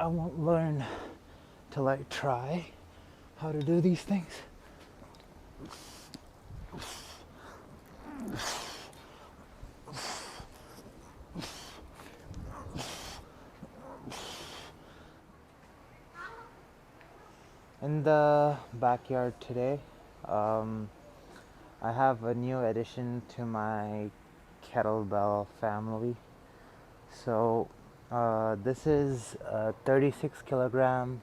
won't learn till I try how to do these things. In the backyard today, I have a new addition to my kettlebell family. So this is a 36 kilogram,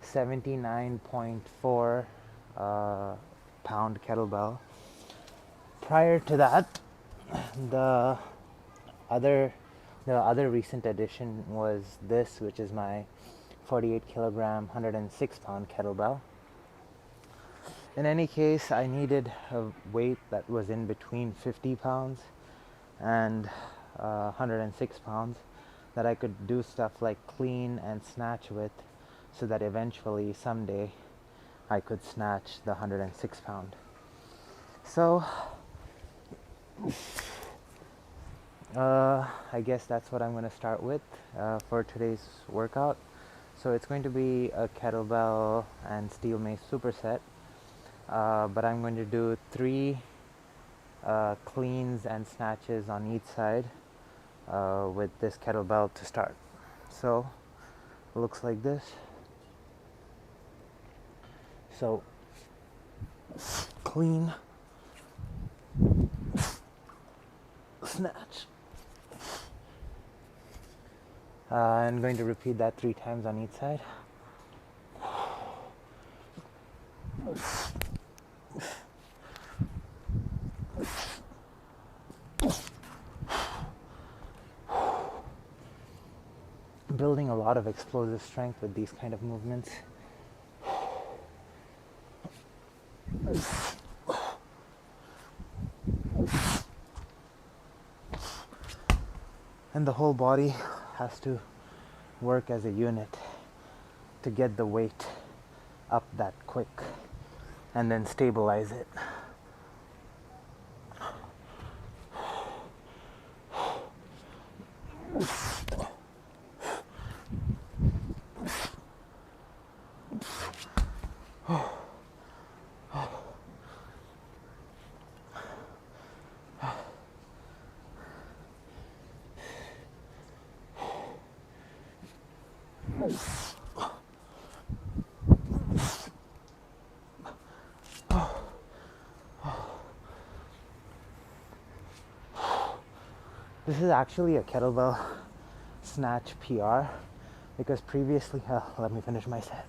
79.4 pound kettlebell. Prior to that, the other recent addition was this, which is my 48 kilogram, 106 pound kettlebell. In any case, I needed a weight that was in between 50 pounds and 106 pounds that I could do stuff like clean and snatch with, so that eventually someday I could snatch the 106 pound. So I guess that's what I'm going to start with for today's workout. So it's going to be a kettlebell and steel mace superset, but I'm going to do 3 cleans and snatches on each side with this kettlebell to start. So it looks like this. So clean, snatch. I'm going to repeat that 3 times on each side. Building a lot of explosive strength with these kind of movements. And the whole body has to work as a unit to get the weight up that quick and then stabilize it. This is actually a kettlebell snatch PR, because previously, let me finish my set.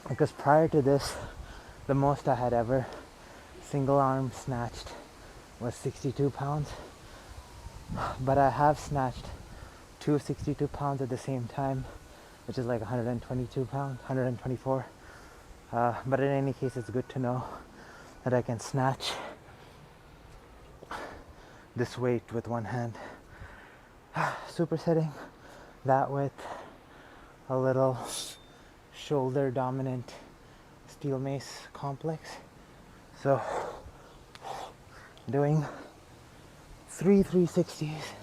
Because prior to this, the most I had ever single arm snatched was 62 pounds, but I have snatched 2 62 pounds at the same time, which is like 122 pounds, 124. But in any case, it's good to know that I can snatch this weight with one hand. Supersetting that with a little shoulder dominant steel mace complex. So doing 3 360s,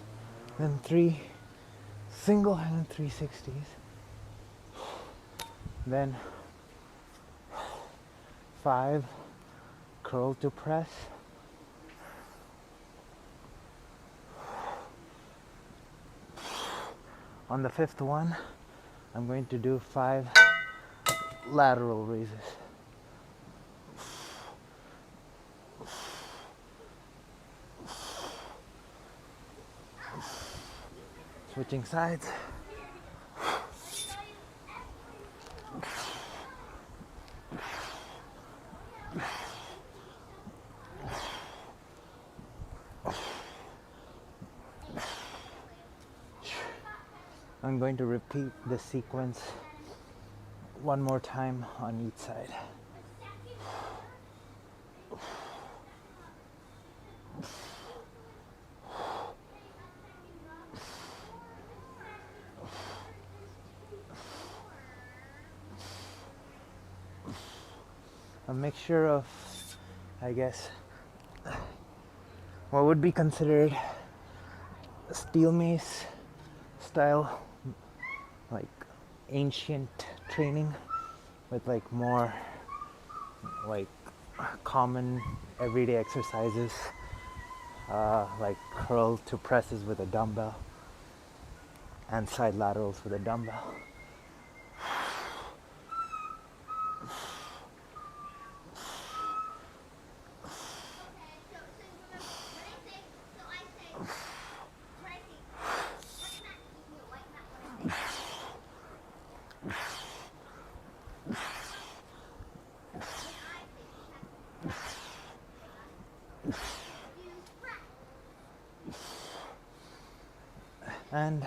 then 3 single hand 360s, then 5 curl to press, on the 5th one I'm going to do 5 lateral raises. Switching sides. I'm going to repeat this sequence one more time on each side. a mixture of, I guess, what would be considered steel mace style, like ancient training, with like more like common everyday exercises, like curl to presses with a dumbbell and side laterals with a dumbbell. And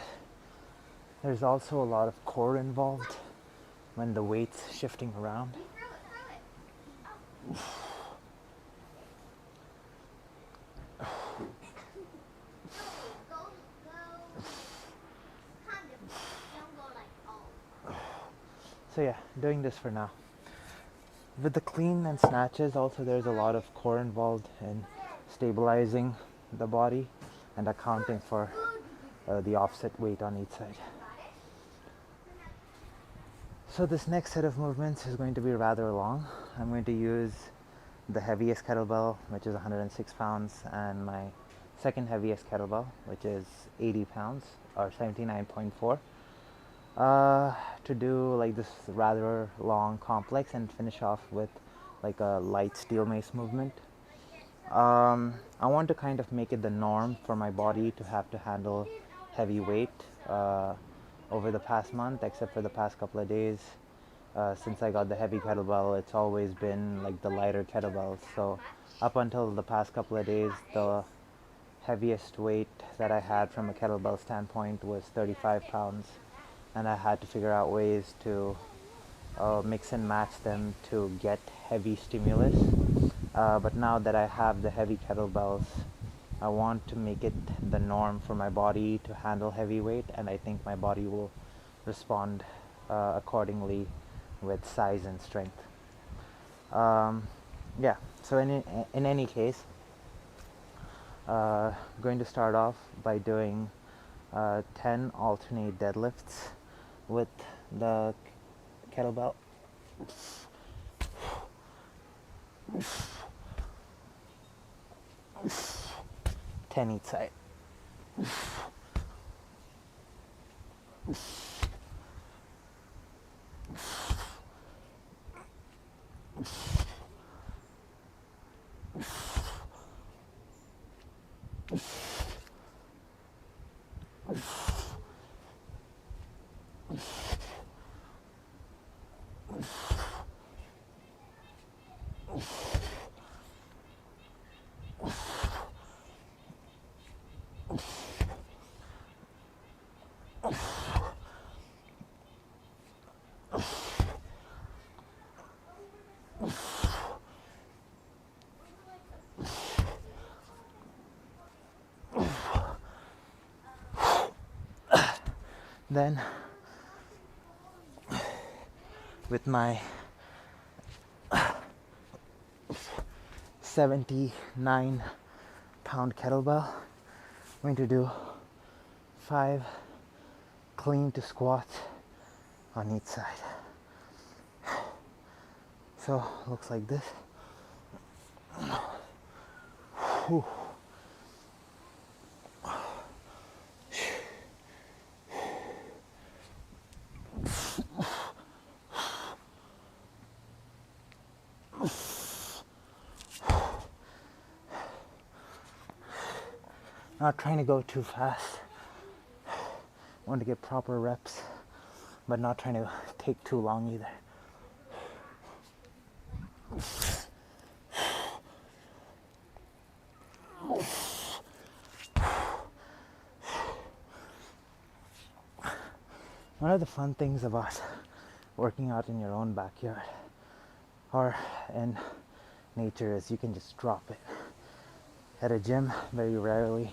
there's also a lot of core involved when the weight's shifting around. So yeah, doing this for now. With the clean and snatches, also there's a lot of core involved in stabilizing the body and accounting for the offset weight on each side. So this next set of movements is going to be rather long. I'm going to use the heaviest kettlebell, which is 106 pounds, and my second heaviest kettlebell, which is 80 pounds or 79.4, to do like this rather long complex and finish off with like a light steel mace movement. I want to kind of make it the norm for my body to have to handle heavy weight over the past month, except for the past couple of days. Since I got the heavy kettlebell, it's always been like the lighter kettlebells. So up until the past couple of days, the heaviest weight that I had from a kettlebell standpoint was 35 pounds, and I had to figure out ways to mix and match them to get heavy stimulus. But now that I have the heavy kettlebells, I want to make it the norm for my body to handle heavy weight, and I think my body will respond accordingly with size and strength. Yeah, so in any case, going to start off by doing 10 alternate deadlifts with the kettlebell. 10 each side. Then, with my 79-pound kettlebell, I'm going to do 5 clean to squats on each side. So, looks like this. Whew. Not trying to go too fast. Want to get proper reps, but not trying to take too long either. One of the fun things about working out in your own backyard or in nature is you can just drop it. At a gym, very rarely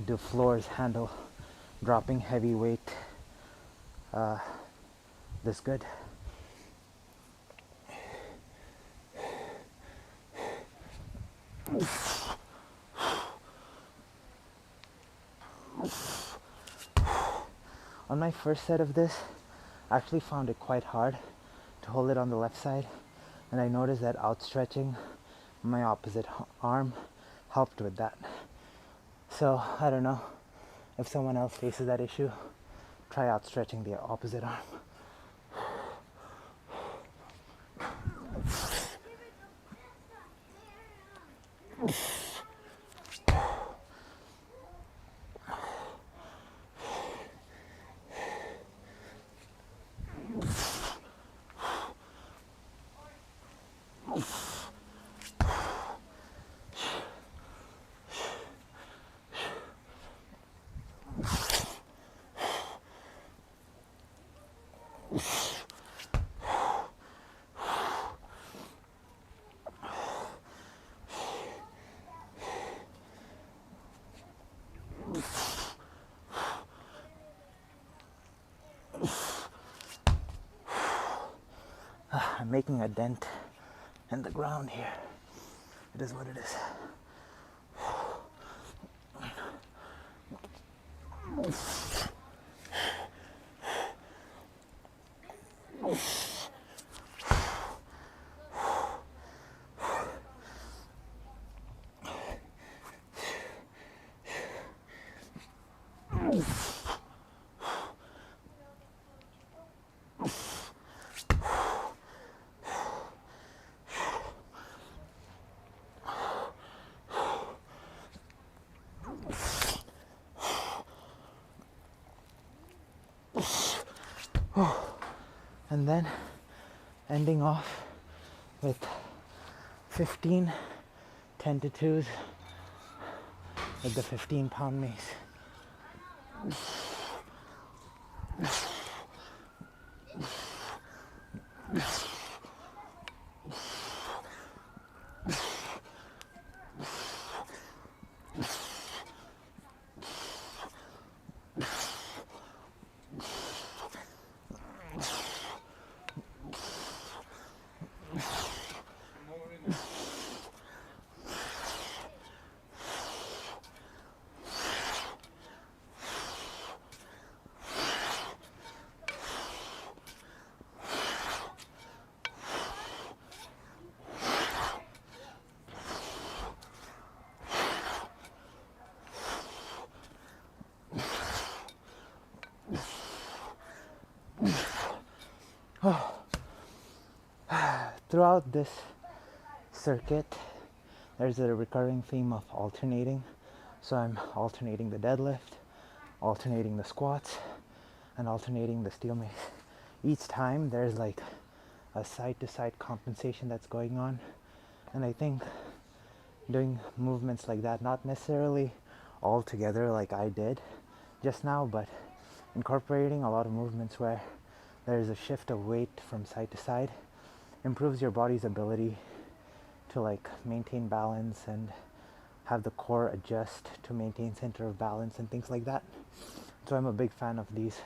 do floors handle dropping heavy weight this good. On my first set of this, I actually found it quite hard to hold it on the left side, and I noticed that outstretching my opposite arm helped with that. So I don't know if someone else faces that issue, try outstretching the opposite arm. I'm making a dent in the ground here. It is what it is. And then ending off with 15 10 to 2s with the 15-pound mace. Throughout this circuit, there's a recurring theme of alternating. So I'm alternating the deadlift, alternating the squats, and alternating the steel mace. Each time there's like a side-to-side compensation that's going on. And I think doing movements like that, not necessarily all together like I did just now, but incorporating a lot of movements where there's a shift of weight from side to side improves your body's ability to like maintain balance and have the core adjust to maintain center of balance and things like that. So I'm a big fan of these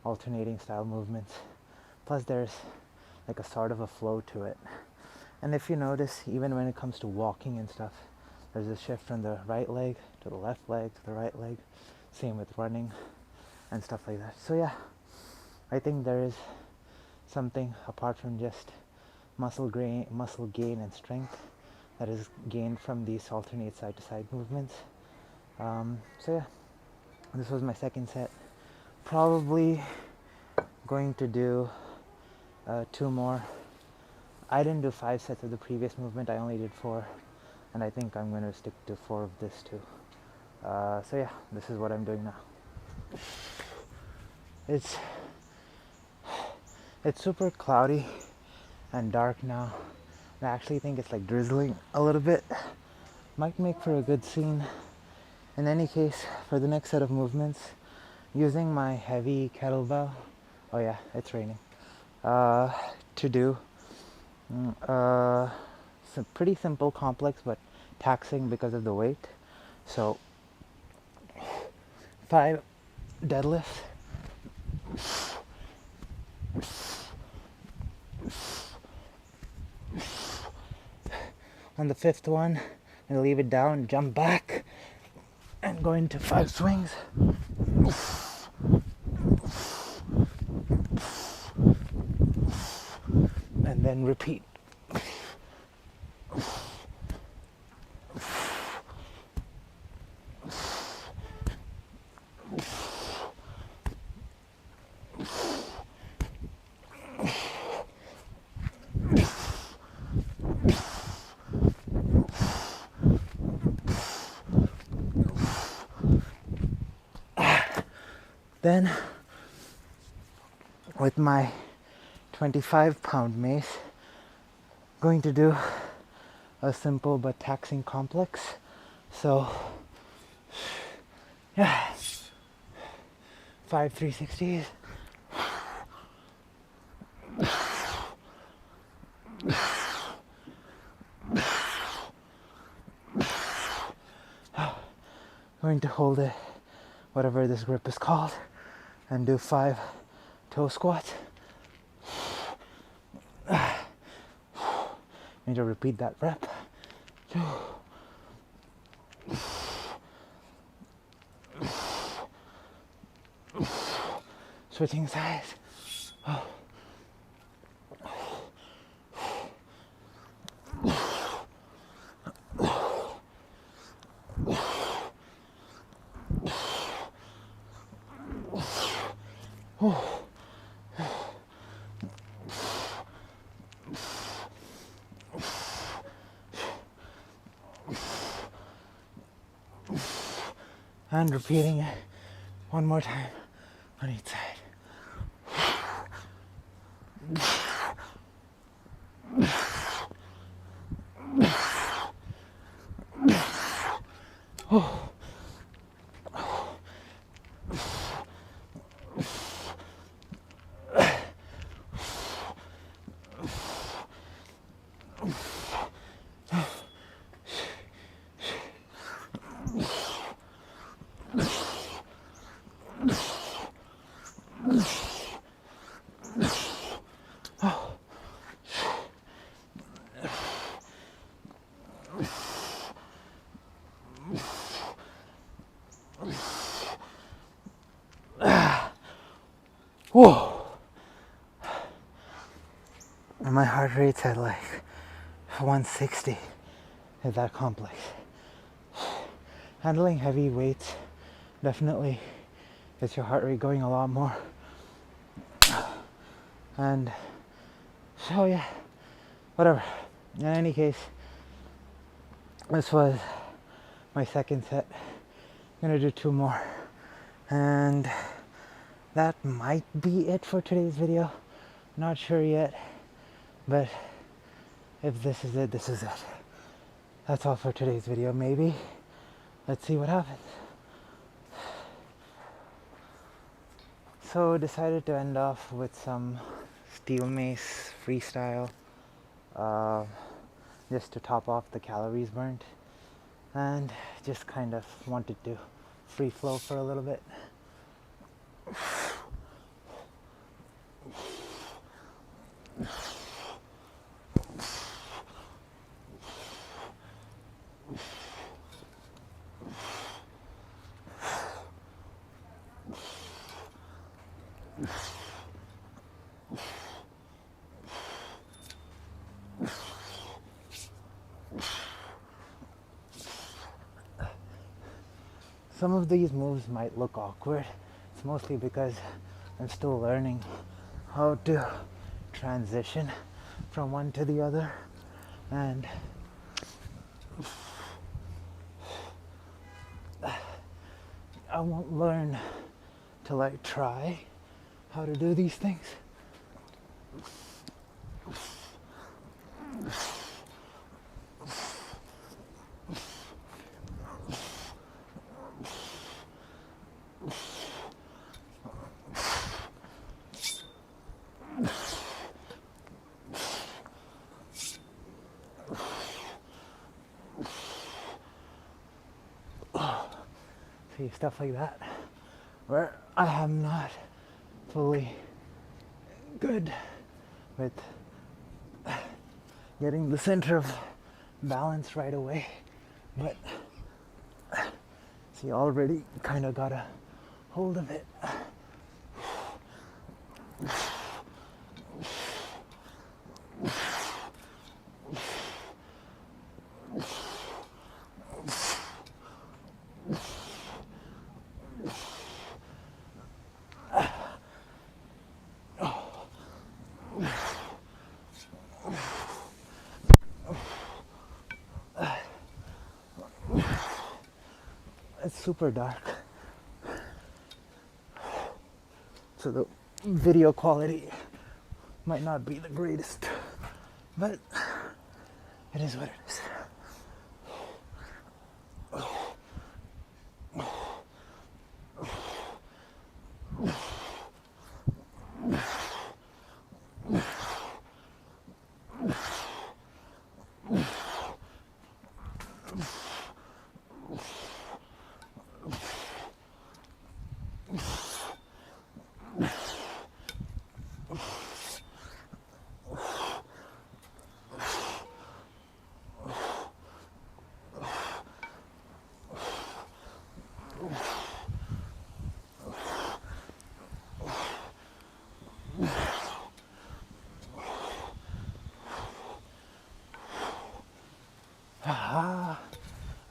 alternating style movements. Plus there's like a sort of a flow to it. And if you notice, even when it comes to walking and stuff, there's a shift from the right leg to the left leg to the right leg. Same with running and stuff like that. So yeah, I think there is something apart from just muscle gain and strength that is gained from these alternate side to side movements. So yeah, this was my second set. Probably going to do 2 more. I didn't do 5 sets of the previous movement, I only did 4, and I think I'm going to stick to 4 of this too. So yeah, this is what I'm doing now. It's super cloudy and dark now. I actually think it's like drizzling a little bit. Might make for a good scene. In any case, for the next set of movements, using my heavy kettlebell, oh yeah, it's raining, to do some pretty simple, complex, but taxing because of the weight. So 5 deadlifts, on the 5th one, I'm gonna leave it down, jump back, and go into 5 swings. then repeat. Then, with my 25-pound mace, going to do a simple but taxing complex. So, yeah, 5 360s. Going to hold it, whatever this grip is called, and do 5 toe squats. Need to repeat that rep. Switching sides. And repeating it one more time on each side. Whoa! And my heart rate's at like 160 at that complex. Handling heavy weights definitely gets your heart rate going a lot more. And so yeah, whatever. In any case, this was my second set. I'm gonna do 2 more. And that might be it for today's video. Not sure yet, but if this is it, this is it. That's all for today's video, maybe. Let's see what happens. So decided to end off with some steel mace freestyle, just to top off the calories burnt, and just kind of wanted to free flow for a little bit. Some of these moves might look awkward. It's mostly because I'm still learning how to transition from one to the other, and I won't learn till I try how to do these things. See, stuff like that, where I am not fully good with getting the center of balance right away, but see, already kind of got a hold of it. super dark, so the video quality might not be the greatest, but it is what it is.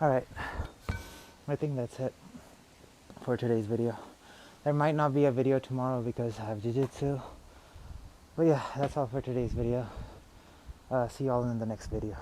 Alright, I think that's it for today's video. There might not be a video tomorrow because I have jiu-jitsu. But yeah, that's all for today's video. See y'all in the next video.